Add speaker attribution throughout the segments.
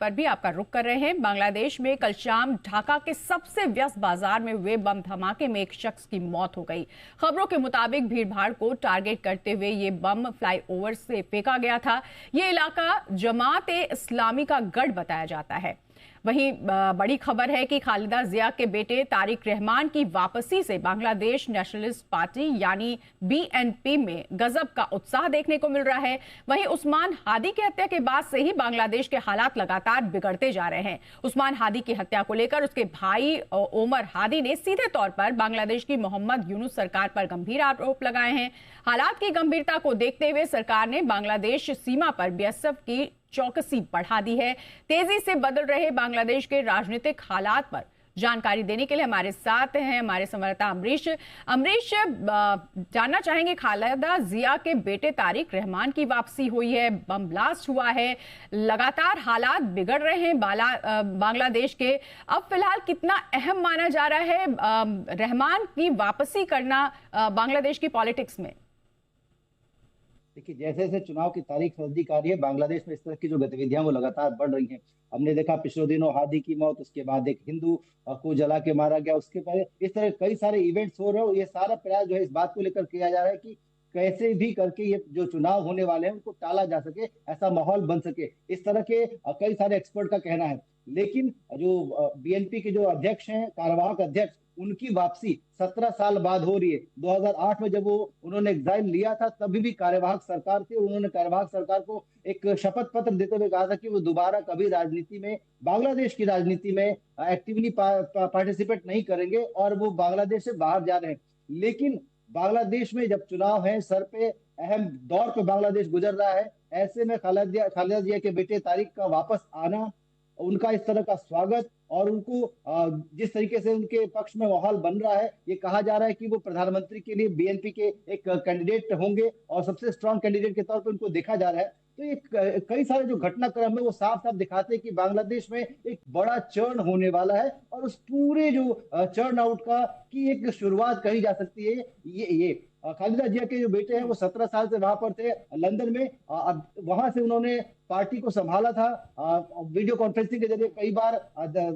Speaker 1: पर भी आपका रुख कर रहे हैं। बांग्लादेश में कल शाम ढाका के सबसे व्यस्त बाजार में हुए बम धमाके में एक शख्स की मौत हो गई। खबरों के मुताबिक भीड़भाड़ को टारगेट करते हुए ये बम फ्लाईओवर से फेंका गया था। ये इलाका जमात-ए-इस्लामी का गढ़ बताया जाता है। वहीं बड़ी खबर है कि खालिदा जिया के बेटे तारिक रहमान की वापसी से बांग्लादेश नेशनलिस्ट पार्टी यानी बीएनपी में गजब का उत्साह देखने को मिल रहा है। वहीं उस्मान हादी की हत्या के बाद से ही बांग्लादेश के हालात लगातार बिगड़ते जा रहे हैं। उस्मान हादी की हत्या को लेकर उसके भाई ओमर हादी ने सीधे तौर पर बांग्लादेश की मोहम्मद यूनुस सरकार पर गंभीर आरोप लगाए हैं। हालात की गंभीरता को देखते हुए सरकार ने बांग्लादेश सीमा पर बीएसएफ की चौकसी बढ़ा दी है। तेजी से बदल रहे बांग्लादेश के राजनीतिक हालात पर जानकारी देने के लिए हमारे साथ हैं हमारे संवाददाता अमरीश। जानना चाहेंगे, खालिदा जिया के बेटे तारिक रहमान की वापसी हुई है, बम ब्लास्ट हुआ है, लगातार हालात बिगड़ रहे हैं बांग्लादेश के। अब फिलहाल कितना अहम माना जा रहा है रहमान की वापसी करना बांग्लादेश की पॉलिटिक्स में?
Speaker 2: देखिए, जैसे जैसे चुनाव की तारीख नजदीक आ रही है, बांग्लादेश में इस तरह की जो गतिविधियां वो लगातार बढ़ रही हैं। हमने देखा पिछले दिनों हादी की मौत, उसके बाद एक हिंदू को जला के मारा गया, उसके पहले इस तरह कई सारे इवेंट्स हो रहे हैं। और ये सारा प्रयास जो है इस बात को लेकर किया जा रहा है कि कैसे भी करके ये जो चुनाव होने वाले हैं उनको टाला जा सके, ऐसा माहौल बन सके, इस तरह के कई सारे एक्सपर्ट का कहना है। लेकिन जो बीएनपी के जो अध्यक्ष हैं, कार्यवाहक अध्यक्ष, उनकी वापसी 17 साल बाद हो रही है। 2008 में जब उन्होंने एग्जाइल लिया था, तभी भी कार्यवाहक सरकार थी। उन्होंने कार्यवाहक सरकार को एक शपथ पत्र देते हुए कहा था कि वो दोबारा कभी राजनीति में, बांग्लादेश की राजनीति में एक्टिवली पार्टिसिपेट नहीं करेंगे और वो बांग्लादेश से बाहर जा रहे हैं। लेकिन बांग्लादेश में जब चुनाव है, सर पे अहम दौर पे बांग्लादेश गुजर रहा है, ऐसे में खालिदा जिया के बेटे तारिक का वापस आना, उनका इस तरह का स्वागत और उनको जिस तरीके से उनके पक्ष में माहौल बन रहा है, ये कहा जा रहा है कि वो प्रधानमंत्री के लिए बीएनपी के एक कैंडिडेट होंगे और सबसे स्ट्रांग कैंडिडेट के तौर पर उनको देखा जा रहा है। तो ये कई सारे जो घटनाक्रम है वो साफ साफ दिखाते हैं कि बांग्लादेश में एक बड़ा चर्न होने वाला है और उस पूरे जो चर्न आउट का की एक शुरुआत कही जा सकती है। ये खालिदा जिया के जो बेटे हैं वो 17 साल से वहां पर थे लंदन में। वहां से उन्होंने पार्टी को संभाला था। वीडियो कॉन्फ्रेंसिंग के जरिए कई बार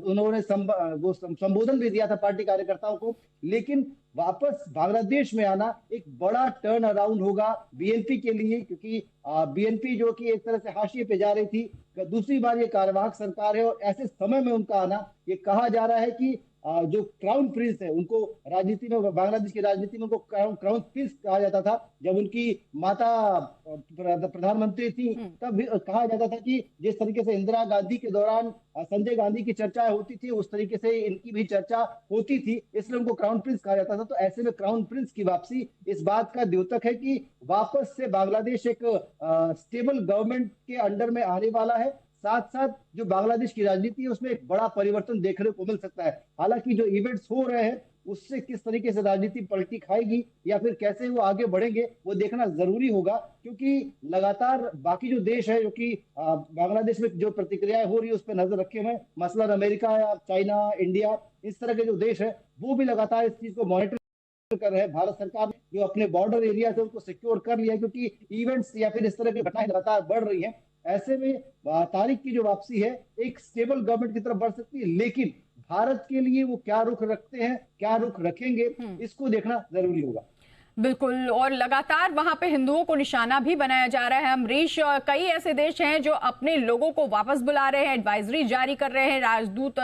Speaker 2: उन्होंने संबोधन भी दिया था पार्टी कार्यकर्ताओं को। लेकिन वापस बांग्लादेश में आना एक बड़ा टर्न अराउंड होगा बीएनपी के लिए, क्योंकि बीएनपी जो कि एक तरह से हाशिए पे जा रही थी, दूसरी बार ये कार्यवाहक सरकार है और ऐसे समय में उनका आना, ये कहा जा रहा है कि जो क्राउन प्रिंस है, उनको राजनीति में, बांग्लादेश की राजनीति में उनको क्राउन प्रिंस कहा जाता था। जब उनकी माता प्रधानमंत्री थी तब कहा जाता था कि जिस तरीके से इंदिरा गांधी के दौरान संजय गांधी की चर्चाएं होती थी, उस तरीके से इनकी भी चर्चा होती थी, इसलिए उनको क्राउन प्रिंस कहा जाता था। तो ऐसे में क्राउन प्रिंस की वापसी इस बात का द्योतक है कि वापस से बांग्लादेश एक स्टेबल गवर्नमेंट के अंडर में आने वाला है। साथ साथ जो बांग्लादेश की राजनीति है उसमें एक बड़ा परिवर्तन देखने को मिल सकता है। हालांकि जो इवेंट्स हो रहे हैं उससे किस तरीके से राजनीति पलटी खाएगी या फिर कैसे वो आगे बढ़ेंगे वो देखना जरूरी होगा, क्योंकि लगातार बाकी जो देश है जो कि बांग्लादेश में जो प्रतिक्रियाएं हो रही है उस पर नजर रखे हुए, मसलन अमेरिका या चाइना, इंडिया, इस तरह के जो देश है वो भी लगातार इस चीज को मॉनिटर कर रहे हैं। भारत सरकार जो अपने बॉर्डर एरिया से उनको सिक्योर कर लिया है, क्योंकि इवेंट्स या फिर इस तरह की घटनाएं लगातार बढ़ रही हैं। ऐसे में तारिक की जो वापसी है एक स्टेबल गवर्नमेंट की तरफ बढ़ सकती है, लेकिन भारत के लिए वो क्या रुख रखते हैं, क्या रुख रखेंगे, इसको देखना जरूरी होगा।
Speaker 1: बिल्कुल, और लगातार वहां पे हिंदुओं को निशाना भी बनाया जा रहा है अमरीश। कई ऐसे देश हैं जो अपने लोगों को वापस बुला रहे हैं, एडवाइजरी जारी कर रहे हैं, राजदूत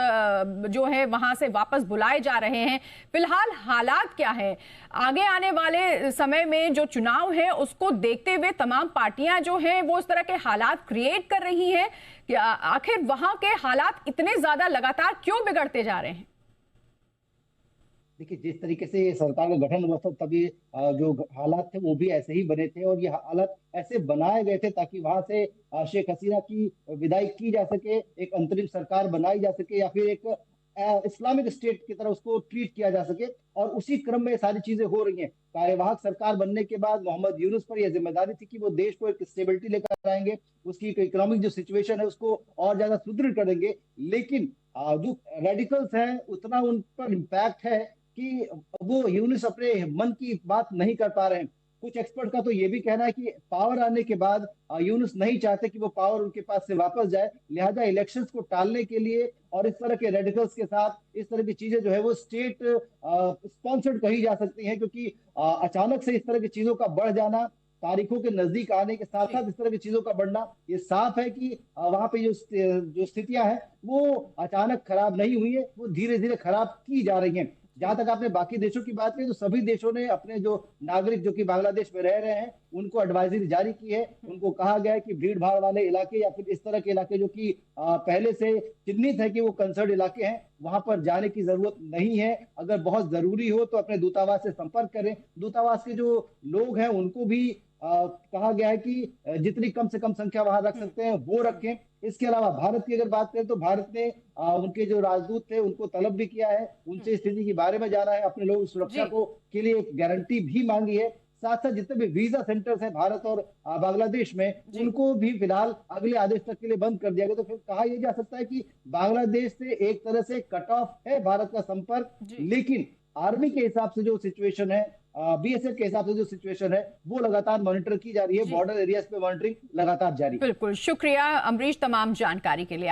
Speaker 1: जो है वहां से वापस बुलाए जा रहे हैं। फिलहाल हालात क्या है? आगे आने वाले समय में जो चुनाव है उसको देखते हुए तमाम पार्टियां जो हैं वो इस तरह के हालात क्रिएट कर रही हैं कि आखिर वहां के हालात इतने ज्यादा लगातार क्यों बिगड़ते जा रहे हैं?
Speaker 2: देखिए, जिस तरीके से सरकार का गठन हुआ था तभी जो हालात थे वो भी ऐसे ही बने थे और ये हालात ऐसे बनाए गए थे ताकि वहां से शेख हसीना की विदाई की जा सके, एक अंतरिम सरकार बनाई जा सके या फिर एक इस्लामिक स्टेट की तरह उसको ट्रीट किया जा सके। और उसी क्रम में सारी चीजें हो रही हैं। कार्यवाहक सरकार बनने के बाद मोहम्मद यूनुस पर यह जिम्मेदारी थी कि वो देश को एक स्टेबिलिटी लेकर आएंगे, उसकी इकोनॉमिक जो सिचुएशन है उसको और ज्यादा सुदृढ़ करेंगे। लेकिन जो रेडिकल्स हैं उतना उन पर इम्पैक्ट है कि वो यूनुस अपने मन की बात नहीं कर पा रहे हैं। कुछ एक्सपर्ट का तो ये भी कहना है कि पावर आने के बाद यूनुस नहीं चाहते कि वो पावर उनके पास से वापस जाए, लिहाजा इलेक्शंस को टालने के लिए और इस तरह के रेडिकल्स के साथ इस तरह की चीजें जो है वो स्टेट स्पॉन्सर्ड कही जा सकती हैं, क्योंकि अचानक से इस तरह की चीजों का बढ़ जाना, तारीखों के नजदीक आने के साथ
Speaker 1: जी
Speaker 2: साथ इस तरह की चीजों का बढ़ना, ये साफ है कि वहां पे जो स्थितियां हैं वो अचानक खराब नहीं हुई है, वो धीरे धीरे खराब की जा रही हैं। जहां
Speaker 1: जी
Speaker 2: तक आपने बाकी देशों की बात की, तो सभी देशों ने अपने जो नागरिक जो कि बांग्लादेश में रह रहे हैं उनको एडवाइजरी जारी की है। उनको कहा गया है कि भीड़ भाड़ वाले इलाके या फिर इस तरह के इलाके जो कि पहले से चिन्हित है कि वो कंसर्न इलाके हैं, वहां पर जाने की जरूरत नहीं है। अगर बहुत जरूरी हो तो अपने दूतावास से संपर्क करें। दूतावास के जो लोग हैं उनको भी कहा गया है कि जितनी कम से कम संख्या वहां रख सकते हैं वो रखें। इसके अलावा भारत की अगर बात करें तो भारत ने उनके जो राजदूत थे उनको तलब भी किया है, उनसे स्थिति के बारे में जाना है, अपने लोगों की सुरक्षा
Speaker 1: जी
Speaker 2: को के लिए गारंटी भी मांगी है। साथ साथ जितने भी वीजा सेंटर्स हैं भारत और बांग्लादेश में,
Speaker 1: जी
Speaker 2: उनको भी फिलहाल अगले आदेश तक के लिए बंद कर दिया गया। तो फिर कहा यह जा सकता है कि बांग्लादेश से एक तरह से कट ऑफ है भारत का संपर्क।
Speaker 1: जी
Speaker 2: लेकिन आर्मी के हिसाब से जो सिचुएशन है, बीएसएफ के हिसाब से जो सिचुएशन है, वो लगातार मॉनिटर की जा रही है।
Speaker 1: जी
Speaker 2: बॉर्डर एरियाज पे मॉनिटरिंग लगातार जारी है।
Speaker 1: बिल्कुल, शुक्रिया अमरीश तमाम जानकारी के लिए।